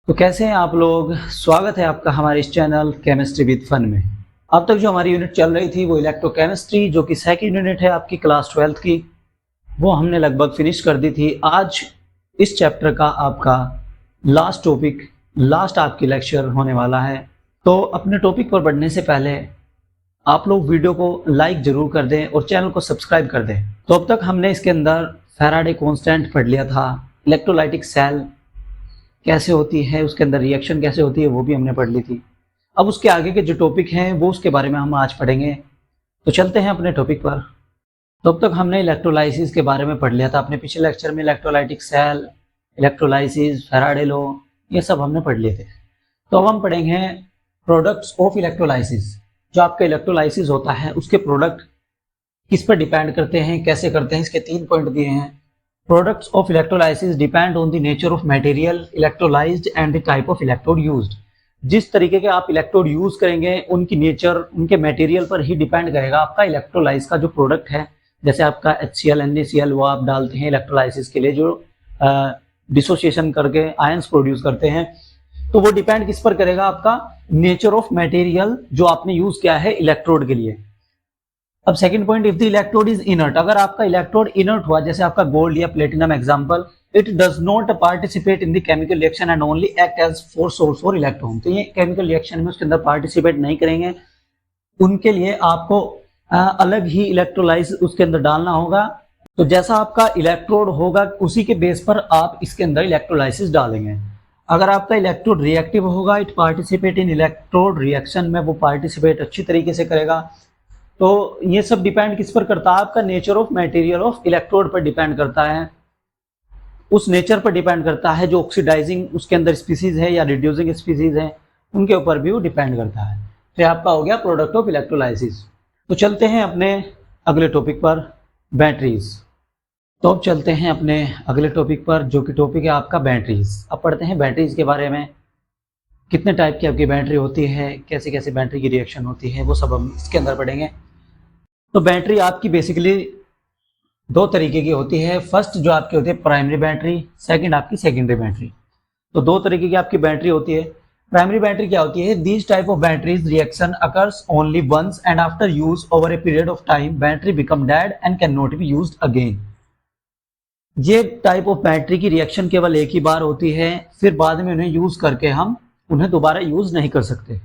तो कैसे हैं आप लोग। स्वागत है आपका हमारे इस चैनल केमिस्ट्री विद फन में। अब तक जो हमारी यूनिट चल रही थी वो इलेक्ट्रोकेमिस्ट्री, जो कि सेकंड यूनिट है आपकी क्लास 12th की, वो हमने लगभग फिनिश कर दी थी। आज इस चैप्टर का आपका लास्ट टॉपिक, लास्ट आपकी लेक्चर होने वाला है। तो अपने टॉपिक पर बढ़ने से पहले आप लोग वीडियो को लाइक जरूर कर दें और चैनल को सब्सक्राइब कर दें। तो अब तक हमने इसके अंदर फैराडे कांस्टेंट पढ़ लिया था, इलेक्ट्रोलाइटिक सेल कैसे होती है, उसके अंदर रिएक्शन कैसे होती है वो भी हमने पढ़ ली थी। अब उसके आगे के जो टॉपिक हैं वो उसके बारे में हम आज पढ़ेंगे। तो चलते हैं अपने टॉपिक पर। तो अब तक हमने इलेक्ट्रोलाइसिस के बारे में पढ़ लिया था अपने पिछले लेक्चर में। Electrolytic cell, electrolysis, Faraday law, ये सब हमने पढ़ लिए थे। तो अब हम पढ़ेंगे प्रोडक्ट्स ऑफ इलेक्ट्रोलाइसिस। जो आपका इलेक्ट्रोलाइसिस होता है उसके प्रोडक्ट किस पर डिपेंड करते हैं, कैसे करते हैं, इसके 3 पॉइंट दिए हैं। Products of electrolysis depend on the nature of material electrolyzed and the type of electrode used। जिस तरीके के आप इलेक्ट्रोड यूज करेंगे उनकी नेचर, उनके मटेरियल पर ही डिपेंड करेगा आपका इलेक्ट्रोलाइज का जो प्रोडक्ट है। जैसे आपका HCl, NaCl वो आप डालते हैं इलेक्ट्रोलाइसिस के लिए, जो डिसोसिएशन करके आयंस प्रोड्यूस करते हैं, तो वो डिपेंड किस पर करेगा, आपका नेचर ऑफ मटेरियल जो आपने यूज किया है इलेक्ट्रोड के लिए। अब second point, if the electrode is inert, अगर आपका इलेक्ट्रोड इनर्ट हुआ, जैसे आपका गोल्ड या platinum example, it does not participate in the chemical reaction and only act as for source for electron. तो ये केमिकल रिएक्शन में उसके अंदर पार्टिसिपेट नहीं करेंगे, उनके लिए आपको अलग ही इलेक्ट्रोलाइज उसके अंदर डालना होगा। तो जैसा आपका इलेक्ट्रोड होगा उसी के बेस पर आप इसके अंदर इलेक्ट्रोलाइसिस डालेंगे। अगर आपका इलेक्ट्रोड रिएक्टिव होगा, it participate in electrode reaction में, वो पार्टिसिपेट अच्छी तरीके से करेगा। तो ये सब डिपेंड किस पर करता है, आपका nature of material of electrode पर डिपेंड करता है, उस नेचर पर डिपेंड करता है जो ऑक्सीडाइजिंग उसके अंदर स्पीसीज है या रिड्यूसिंग स्पीसीज है, उनके ऊपर भी वो डिपेंड करता है। तो आपका हो गया प्रोडक्ट ऑफ इलेक्ट्रोलाइसिस। तो चलते हैं अपने अगले टॉपिक पर, बैटरीज। तो अब चलते हैं अपने अगले टॉपिक पर, जो कि टॉपिक है आपका बैटरीज। अब पढ़ते हैं बैटरीज के बारे में, कितने टाइप की आपकी बैटरी होती है, कैसे कैसे बैटरी की रिएक्शन होती है, वो सब हम इसके अंदर पढ़ेंगे। तो बैटरी आपकी बेसिकली 2 तरीके की होती है। फर्स्ट जो आपकी होती है प्राइमरी बैटरी, सेकंड आपकी सेकेंडरी बैटरी। तो 2 तरीके की आपकी बैटरी होती है। प्राइमरी बैटरी क्या होती है, these type of batteries reaction occurs only once and after use over a period of time battery become dead and can not be used again. ये टाइप ऑफ बैटरी की reaction केवल एक ही बार होती है, फिर बाद में उन्हें यूज करके हम उन्हें दोबारा यूज नहीं कर सकते,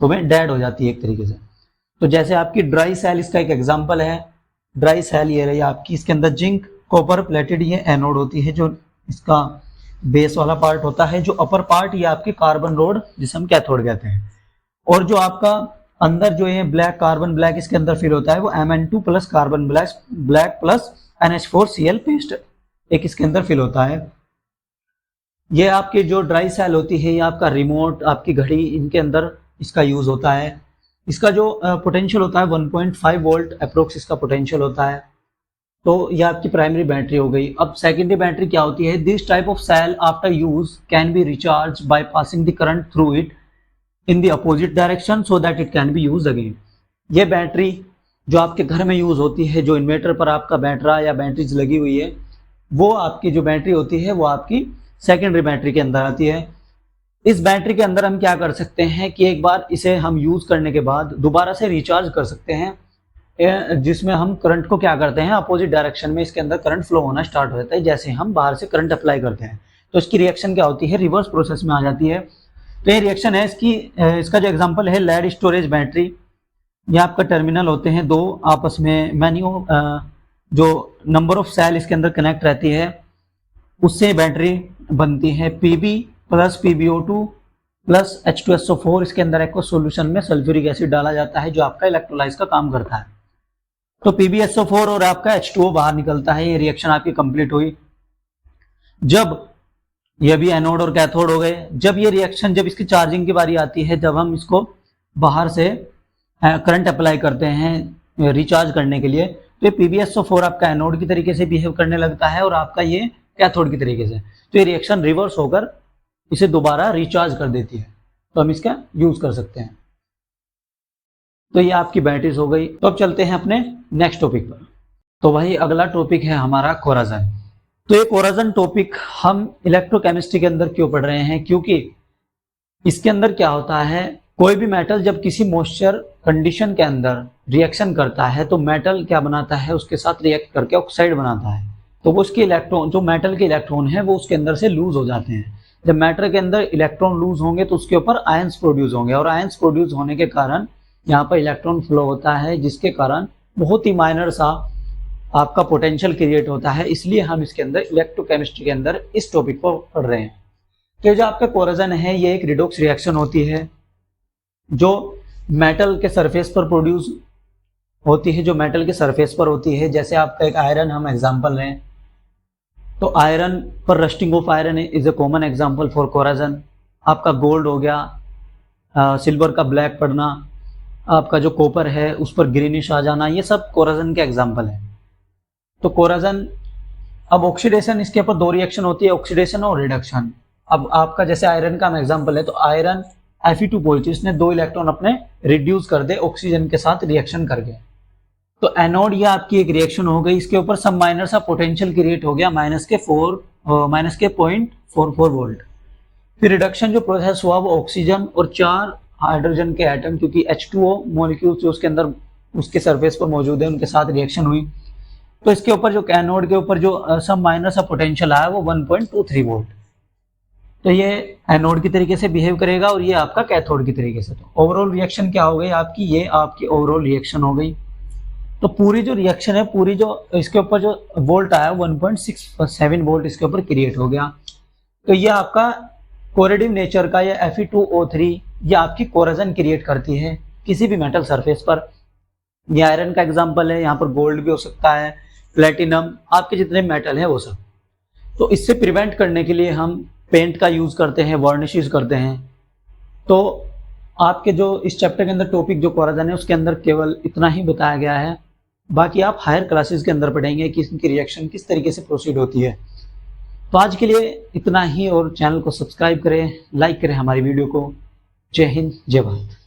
तो वे डेड हो जाती है एक तरीके से। तो जैसे आपकी ड्राई सेल इसका एक एग्जांपल है। ड्राई सेल ये रही आपकी, इसके अंदर जिंक कॉपर प्लेटेड ये एनोड होती है, जो इसका बेस वाला पार्ट होता है। जो अपर पार्ट ये आपकी कार्बन रोड जिसे हम कैथोड कहते हैं, और जो आपका अंदर जो ये ब्लैक कार्बन ब्लैक इसके अंदर फिल होता है वो Mn2 plus carbon black plus NH4Cl paste एक इसके अंदर फिल होता है। ये आपकी जो ड्राई सेल होती है, ये आपका रिमोट, आपकी घड़ी, इनके अंदर इसका यूज होता है। इसका जो पोटेंशियल होता है 1.5 वोल्ट अप्रोक्स इसका पोटेंशियल होता है। तो ये आपकी प्राइमरी बैटरी हो गई। अब सेकेंडरी बैटरी क्या होती है, this type of cell after use can be recharge by passing the current through it in the opposite direction so that it can be use again. ये बैटरी जो आपके घर में यूज होती है, जो इन्वर्टर पर आपका बैटरा या बैटरीज लगी हुई है, वो आपकी जो बैटरी होती है वो आपकी सेकेंडरी बैटरी के अंदर आती है। इस बैटरी के अंदर हम क्या कर सकते हैं कि एक बार इसे हम यूज करने के बाद दोबारा से रिचार्ज कर सकते हैं, जिसमें हम करंट को क्या करते हैं, अपोजिट डायरेक्शन में इसके अंदर करंट फ्लो होना स्टार्ट हो जाता है जैसे हम बाहर से करंट अप्लाई करते हैं। तो इसकी रिएक्शन क्या होती है, रिवर्स प्रोसेस में आ जाती है। तो ये रिएक्शन है इसकी। इसका जो एग्जाम्पल है लेड स्टोरेज बैटरी, ये आपका टर्मिनल होते हैं 2 आपस में, मैन्यू जो नंबर ऑफ सेल इसके अंदर कनेक्ट रहती है उससे बैटरी बनती है। Pb plus PbO2 plus H2SO4 इसके अंदर एक सॉल्यूशन में सल्फ्यूरिक एसिड डाला जाता है जो आपका इलेक्ट्रोलाइज का काम करता है। तो PbSO4 और आपका H2O बाहर निकलता है। ये रिएक्शन आपकी कंप्लीट हुई। जब ये भी एनोड और कैथोड हो गए, जब ये रिएक्शन, जब इसकी चार्जिंग की बारी आती है, जब हम इसको बाहर से करंट अप्लाई करते हैं रिचार्ज करने के लिए, तो ये PbSO4 आपका एनोड की तरीके से बिहेव करने लगता है और आपका ये कैथोड की तरीके से। तो ये रिएक्शन रिवर्स होकर इसे दोबारा रिचार्ज कर देती है, तो हम इसका यूज कर सकते हैं। तो ये आपकी बैटरीज हो गई। तो अब चलते हैं अपने नेक्स्ट टॉपिक पर। तो वही अगला टॉपिक है हमारा कोराजन। तो ये कोराजन टॉपिक हम इलेक्ट्रोकेमिस्ट्री के अंदर क्यों पढ़ रहे हैं, क्योंकि इसके अंदर क्या होता है, कोई भी मेटल जब किसी मॉइस्चर कंडीशन के अंदर रिएक्शन करता है तो मेटल क्या बनाता है, उसके साथ रिएक्ट करके ऑक्साइड बनाता है। तो वो उसके इलेक्ट्रॉन, जो मेटल के इलेक्ट्रॉन है वो उसके अंदर से लूज हो जाते हैं। जब मेटल के अंदर इलेक्ट्रॉन लूज होंगे तो उसके ऊपर आयंस प्रोड्यूस होंगे, और आयंस प्रोड्यूस होने के कारण यहाँ पर इलेक्ट्रॉन फ्लो होता है, जिसके कारण बहुत ही माइनर सा आपका पोटेंशियल क्रिएट होता है। इसलिए हम इसके अंदर इलेक्ट्रोकेमिस्ट्री के अंदर इस टॉपिक को पढ़ रहे हैं। तो जो आपका कोरोजन है ये एक रिडॉक्स रिएक्शन होती है जो मेटल के सरफेस पर प्रोड्यूस होती है, जो मेटल के सरफेस पर होती है। जैसे आपका एक आयरन हम एग्जांपल लें तो आयरन पर rusting of iron is a common example for corrosion. आपका गोल्ड हो गया, सिल्वर का ब्लैक पड़ना, आपका जो कॉपर है उस पर ग्रीनिश आ जाना, ये सब कोरोजन के एग्जांपल है। तो कोरोजन, अब ऑक्सीडेशन, इसके ऊपर दो रिएक्शन होती है, ऑक्सीडेशन और रिडक्शन। अब आपका जैसे आयरन का एग्जांपल है तो आयरन Fe2 पॉजिटिव, इसने 2 इलेक्ट्रॉन अपने रिड्यूस कर दे ऑक्सीजन के साथ रिएक्शन करके। तो एनोड ये आपकी एक रिएक्शन हो गई, इसके ऊपर सब माइनर सा पोटेंशियल क्रिएट हो गया -4.44 वोल्ट। फिर रिडक्शन जो प्रोसेस हुआ वो ऑक्सीजन और 4 हाइड्रोजन के एटम, क्योंकि H2O मॉलिक्यूल्स जो उसके अंदर उसके सरफेस पर मौजूद है, उनके साथ रिएक्शन हुई। तो इसके ऊपर जो एनोड के ऊपर जो सब माइनर सा पोटेंशियल आया वो 1.23 वोल्ट। तो ये एनोड की तरीके से बिहेव करेगा और ये आपका कैथोड की तरीके से। तो ओवरऑल रिएक्शन क्या हो गई आपकी, ये आपकी ओवरऑल रिएक्शन हो गई। तो पूरी जो रिएक्शन है, पूरी जो इसके ऊपर जो वोल्ट आया 1.67 वोल्ट इसके ऊपर क्रिएट हो गया। तो ये आपका कोरेडिव नेचर का ये Fe2O3 ये आपकी कोरोजन क्रिएट करती है किसी भी मेटल सरफेस पर। ये आयरन का एग्जांपल है, यहाँ पर गोल्ड भी हो सकता है, प्लेटिनम, आपके जितने मेटल है वो सब। तो इससे प्रिवेंट करने के लिए हम पेंट का यूज करते हैं, वार्निश यूज करते हैं। तो आपके जो इस चैप्टर के अंदर टॉपिक जो कोरोजन है उसके अंदर केवल इतना ही बताया गया है। बाकी आप हायर क्लासेस के अंदर पढ़ेंगे कि इनकी रिएक्शन किस तरीके से प्रोसीड होती है। तो आज के लिए इतना ही, और चैनल को सब्सक्राइब करें, लाइक करें हमारी वीडियो को। जय हिंद, जय भारत।